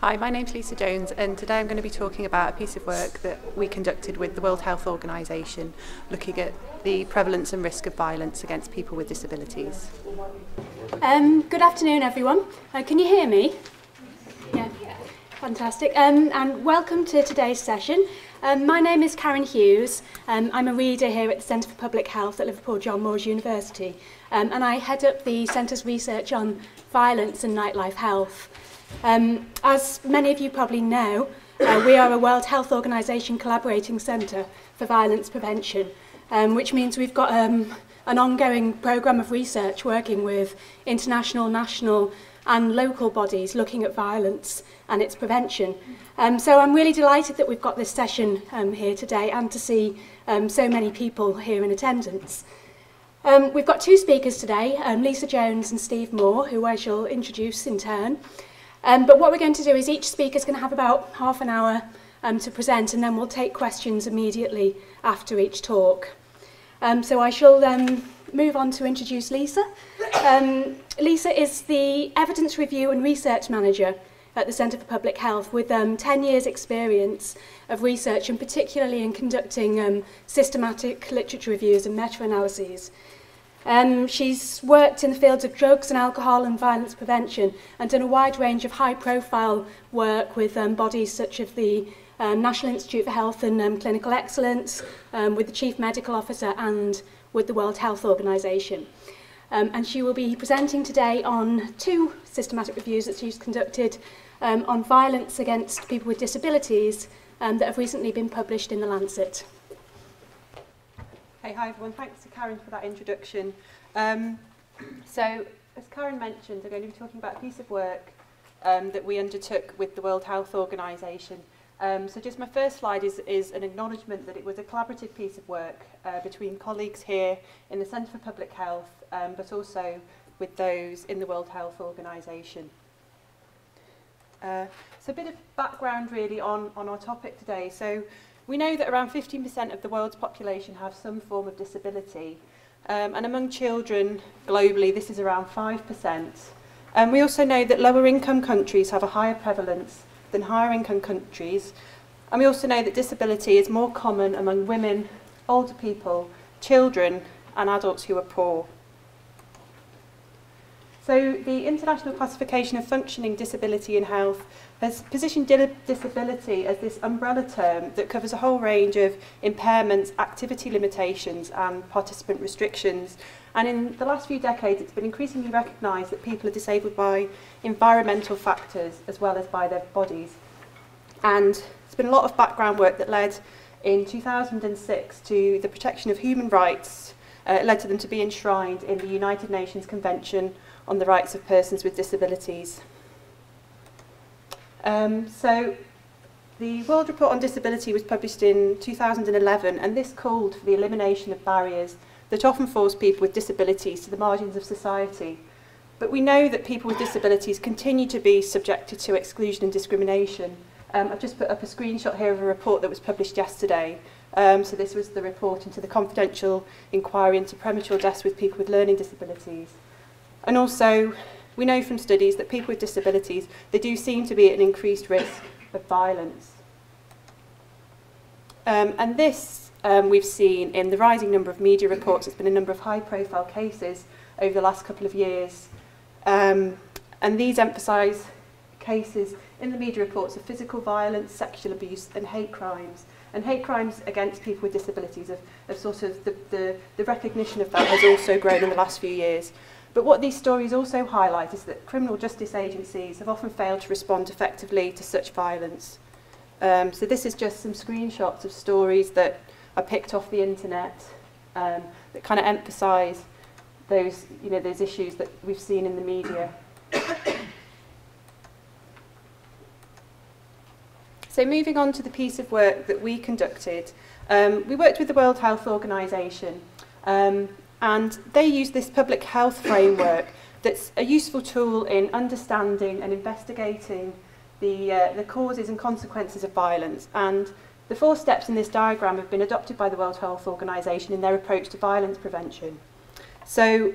Hi, my name's Lisa Jones, and today I'm going to be talking about a piece of work that we conducted with the World Health Organization looking at the prevalence and risk of violence against people with disabilities. Good afternoon, everyone. Can you hear me? Yeah, fantastic. And welcome to today's session. My name is Karen Hughes. I'm a reader here at the Centre for Public Health at Liverpool John Moores University, and I head up the Centre's research on violence and nightlife health. As many of you probably know, we are a World Health Organization collaborating centre for violence prevention, which means we've got an ongoing programme of research working with international, national and local bodies looking at violence and its prevention. So I'm really delighted that we've got this session here today and to see so many people here in attendance. We've got two speakers today, Lisa Jones and Steve Moore, who I shall introduce in turn. But what we're going to do is each speaker is going to have about half an hour to present, and then we'll take questions immediately after each talk. So I shall move on to introduce Lisa. Lisa is the Evidence Review and Research Manager at the Centre for Public Health with 10 years experience of research, and particularly in conducting systematic literature reviews and meta-analyses. She's worked in the fields of drugs and alcohol and violence prevention and done a wide range of high-profile work with bodies such as the National Institute for Health and Clinical Excellence, with the Chief Medical Officer and with the World Health Organization. And she will be presenting today on two systematic reviews that she's conducted on violence against people with disabilities that have recently been published in The Lancet. Hey, hi everyone, thanks to Karen for that introduction. So, as Karen mentioned, I'm going to be talking about a piece of work that we undertook with the World Health Organization. So just my first slide is an acknowledgement that it was a collaborative piece of work between colleagues here in the Centre for Public Health, but also with those in the World Health Organization. So a bit of background really on our topic today. So we know that around 15% of the world's population have some form of disability, and among children globally this is around 5%. We also know that lower income countries have a higher prevalence than higher income countries, and we also know that disability is more common among women, older people, children and adults who are poor. So the International Classification of Functioning Disability in Health has positioned disability as this umbrella term that covers a whole range of impairments, activity limitations and participant restrictions. And in the last few decades, it's been increasingly recognised that people are disabled by environmental factors as well as by their bodies. And there's been a lot of background work that led in 2006 to the protection of human rights. It led to them to be enshrined in the United Nations Convention on the Rights of Persons with Disabilities. So the World Report on Disability was published in 2011, and this called for the elimination of barriers that often force people with disabilities to the margins of society. But we know that people with disabilities continue to be subjected to exclusion and discrimination. I've just put up a screenshot here of a report that was published yesterday. So this was the report into the confidential inquiry into premature deaths with people with learning disabilities. And also, we know from studies that people with disabilities, they do seem to be at an increased risk of violence. And this we've seen in the rising number of media reports. There's been a number of high-profile cases over the last couple of years. And these emphasise cases in the media reports of physical violence, sexual abuse and hate crimes. And hate crimes against people with disabilities, of sort of the recognition of that has also grown in the last few years. But what these stories also highlight is that criminal justice agencies have often failed to respond effectively to such violence. So this is just some screenshots of stories that I picked off the internet that kind of emphasise those, those issues that we've seen in the media. So moving on to the piece of work that we conducted, we worked with the World Health Organization, and they use this public health framework that's a useful tool in understanding and investigating the causes and consequences of violence. And the 4 steps in this diagram have been adopted by the World Health Organization in their approach to violence prevention. So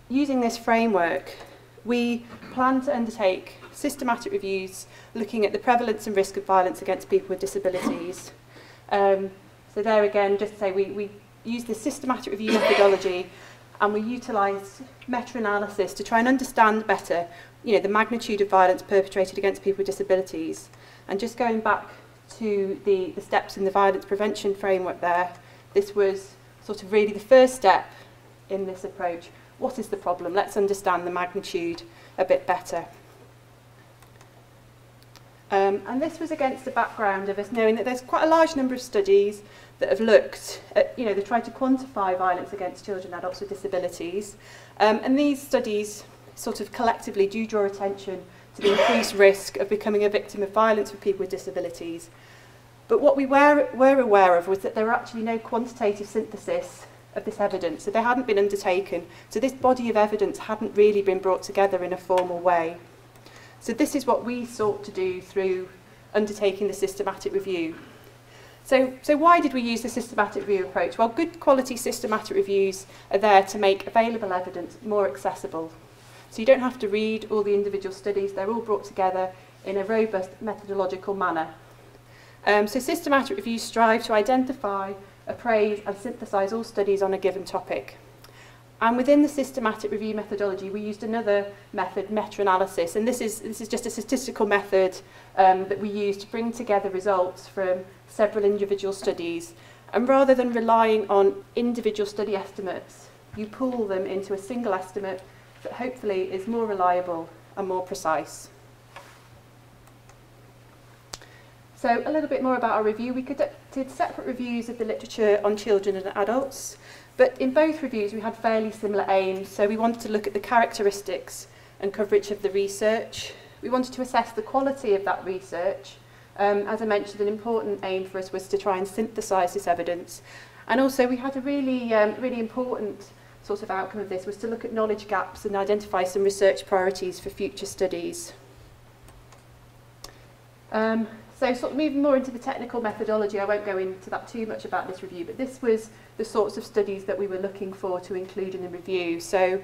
using this framework, we plan to undertake systematic reviews looking at the prevalence and risk of violence against people with disabilities. So there again, just to say, we use the systematic review methodology, and we utilise meta-analysis to try and understand better, you know, the magnitude of violence perpetrated against people with disabilities. And just going back to the steps in the violence prevention framework there, this was sort of really the first step in this approach. What is the problem? Let's understand the magnitude a bit better. And this was against the background of us knowing that there's quite a large number of studies that have looked at, you know, they tried to quantify violence against children and adults with disabilities. And these studies sort of collectively do draw attention to the increased risk of becoming a victim of violence for people with disabilities. But what we were aware of was that there were actually no quantitative synthesis of this evidence, so they hadn't been undertaken. So this body of evidence hadn't really been brought together in a formal way. So this is what we sought to do through undertaking the systematic review. So why did we use the systematic review approach? Well, good quality systematic reviews are there to make available evidence more accessible. So you don't have to read all the individual studies, they're all brought together in a robust methodological manner. So systematic reviews strive to identify, appraise and synthesize all studies on a given topic. And within the systematic review methodology, we used another method, meta-analysis, and this is just a statistical method that we use to bring together results from several individual studies. And rather than relying on individual study estimates, you pool them into a single estimate that hopefully is more reliable and more precise. So a little bit more about our review. We conducted separate reviews of the literature on children and adults, but in both reviews we had fairly similar aims. So we wanted to look at the characteristics and coverage of the research. We wanted to assess the quality of that research. As I mentioned, an important aim for us was to try and synthesize this evidence. And also we had a really important sort of outcome of this was to look at knowledge gaps and identify some research priorities for future studies. So sort of moving more into the technical methodology, I won't go into that too much about this review, but this was the sorts of studies that we were looking for to include in the review. So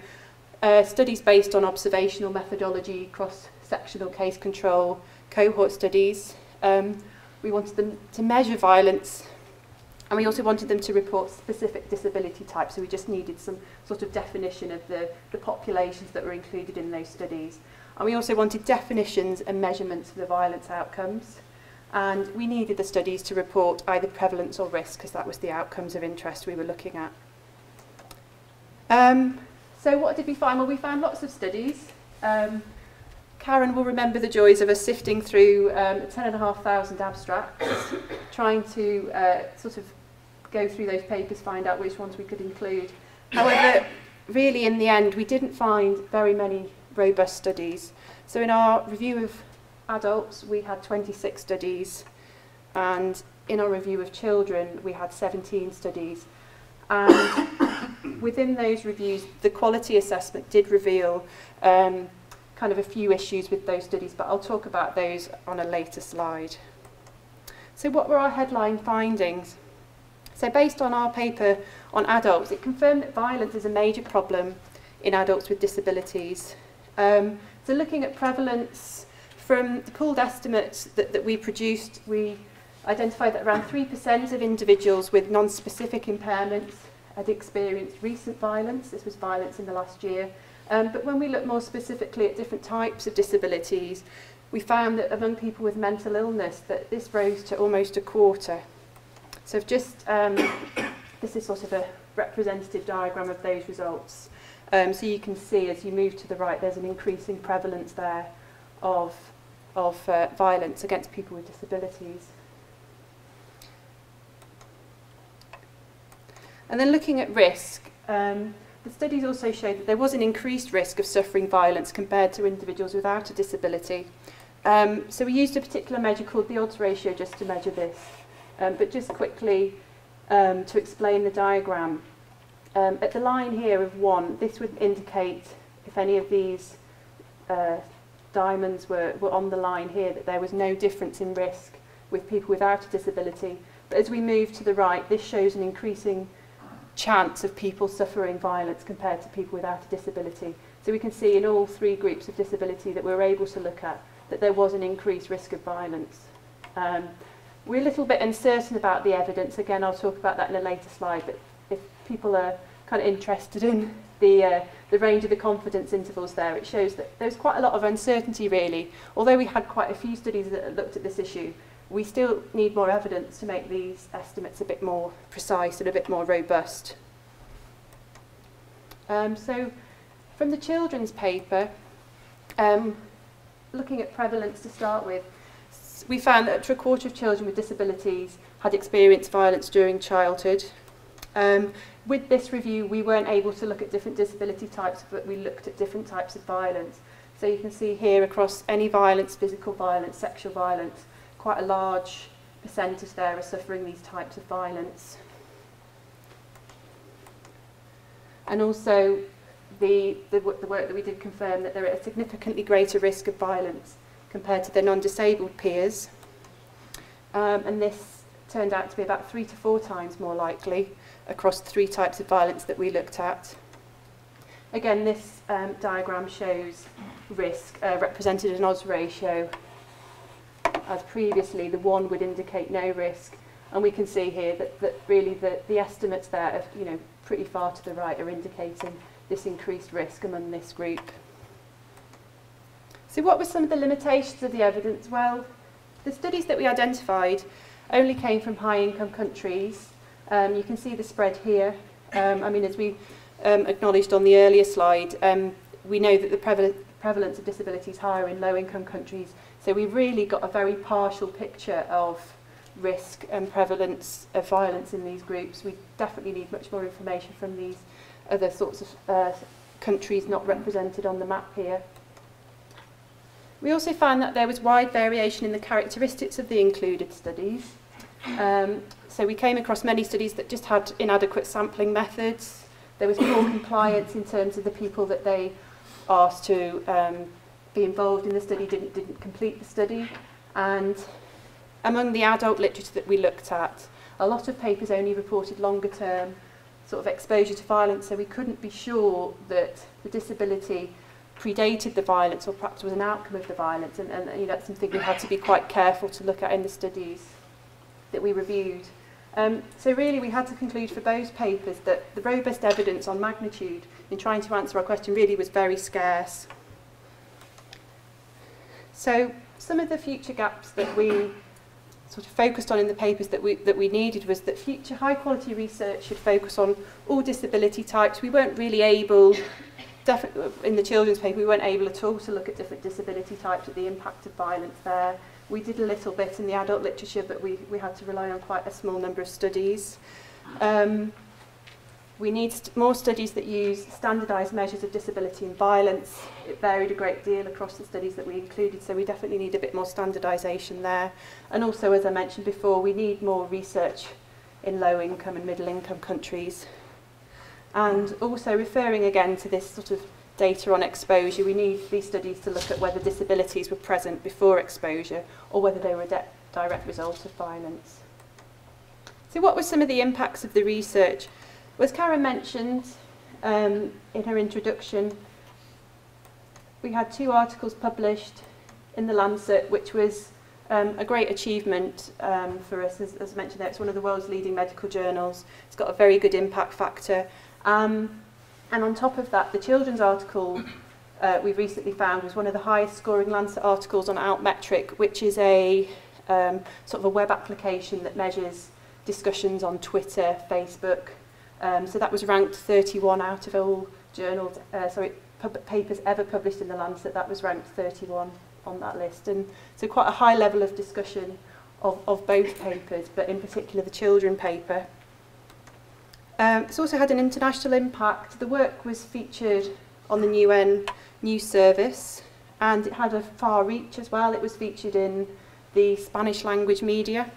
studies based on observational methodology, cross-sectional case control, cohort studies. We wanted them to measure violence, and we also wanted them to report specific disability types, so we just needed some sort of definition of the populations that were included in those studies. And we also wanted definitions and measurements of the violence outcomes. And we needed the studies to report either prevalence or risk, because that was the outcomes of interest we were looking at. So what did we find? Well, we found lots of studies. Karen will remember the joys of us sifting through 10,500 abstracts, trying to sort of go through those papers, find out which ones we could include. However, really in the end, we didn't find very many robust studies. So in our review of adults, we had 26 studies, and in our review of children, we had 17 studies. And within those reviews, the quality assessment did reveal kind of a few issues with those studies, but I'll talk about those on a later slide. So what were our headline findings? So based on our paper on adults, it confirmed that violence is a major problem in adults with disabilities. So looking at prevalence, from the pooled estimates that we produced, we identified that around 3% of individuals with non-specific impairments had experienced recent violence. This was violence in the last year. But when we look more specifically at different types of disabilities, we found that among people with mental illness, that this rose to almost a quarter. So just, this is sort of a representative diagram of those results. So you can see as you move to the right, there's an increasing prevalence there of violence against people with disabilities. And then looking at risk, the studies also showed that there was an increased risk of suffering violence compared to individuals without a disability. So we used a particular measure called the odds ratio just to measure this. But just quickly to explain the diagram, at the line here of 1, this would indicate if any of these diamonds were on the line here, that there was no difference in risk with people without a disability. But as we move to the right, this shows an increasing chance of people suffering violence compared to people without a disability. So we can see in all three groups of disability that we were able to look at that there was an increased risk of violence. We're a little bit uncertain about the evidence. Again, I'll talk about that in a later slide, but if people are kind of interested in the range of the confidence intervals there, it shows that there's quite a lot of uncertainty really. Although we had quite a few studies that looked at this issue, we still need more evidence to make these estimates a bit more precise and a bit more robust. So from the children's paper, looking at prevalence to start with, we found that up to a quarter of children with disabilities had experienced violence during childhood. With this review, we weren't able to look at different disability types, but we looked at different types of violence. So you can see here across any violence, physical violence, sexual violence, quite a large percentage there are suffering these types of violence. And also, the work that we did confirm that they're at a significantly greater risk of violence compared to their non-disabled peers. And this turned out to be about 3 to 4 times more likely across 3 types of violence that we looked at. Again, this diagram shows risk represented in odds ratio. As previously, the 1 would indicate no risk, and we can see here that really the estimates there are pretty far to the right are indicating this increased risk among this group. So what were some of the limitations of the evidence? Well, the studies that we identified only came from high-income countries. You can see the spread here. I mean, as we acknowledged on the earlier slide, we know that the prevalence of disability is higher in low-income countries, so we've really got a very partial picture of risk and prevalence of violence in these groups. We definitely need much more information from these other sorts of countries not represented on the map here. We also found that there was wide variation in the characteristics of the included studies. So we came across many studies that just had inadequate sampling methods. There was poor compliance in terms of the people that they asked to be involved in the study didn't complete the study. And among the adult literature that we looked at, a lot of papers only reported longer term sort of exposure to violence, so we couldn't be sure that the disability predated the violence or perhaps was an outcome of the violence, and that's something we had to be quite careful to look at in the studies that we reviewed. So really we had to conclude for those papers that the robust evidence on magnitude in trying to answer our question really was very scarce. So some of the future gaps that we sort of focused on in the papers that we needed was that future high quality research should focus on all disability types. We weren't really able, definitely in the children's paper, we weren't able at all to look at different disability types, at the impact of violence there. We did a little bit in the adult literature, but we had to rely on quite a small number of studies. We need more studies that use standardised measures of disability and violence. It varied a great deal across the studies that we included, so we definitely need a bit more standardisation there. And also, as I mentioned before, we need more research in low-income and middle-income countries. And also, referring again to this sort of data on exposure, we need these studies to look at whether disabilities were present before exposure or whether they were a direct result of violence. So what were some of the impacts of the research? Well, as Karen mentioned in her introduction, we had 2 articles published in the Lancet, which was a great achievement for us. As mentioned there, it's one of the world's leading medical journals. It's got a very good impact factor. And on top of that, the children's article we've recently found was one of the highest scoring Lancet articles on Outmetric, which is a sort of a web application that measures discussions on Twitter, Facebook. So that was ranked 31 out of all journals, papers ever published in the Lancet. That was ranked 31 on that list. And so quite a high level of discussion of both papers, but in particular the children paper. It's also had an international impact. The work was featured on the UN news service, and it had a far reach as well. It was featured in the Spanish language media.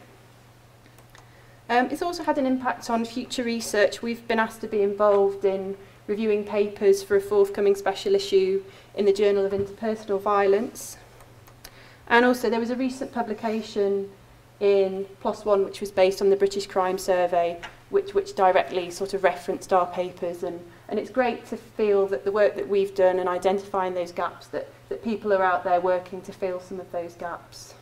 It's also had an impact on future research. We've been asked to be involved in reviewing papers for a forthcoming special issue in the Journal of Interpersonal Violence. And also there was a recent publication in PLOS ONE which was based on the British Crime Survey, which directly sort of referenced our papers, and it's great to feel that the work that we've done and identifying those gaps, that people are out there working to fill some of those gaps.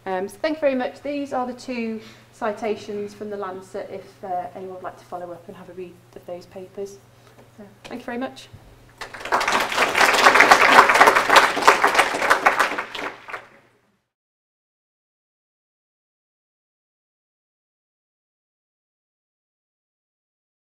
So thank you very much. These are the 2 citations from the Lancet if anyone would like to follow up and have a read of those papers. So, thank you very much.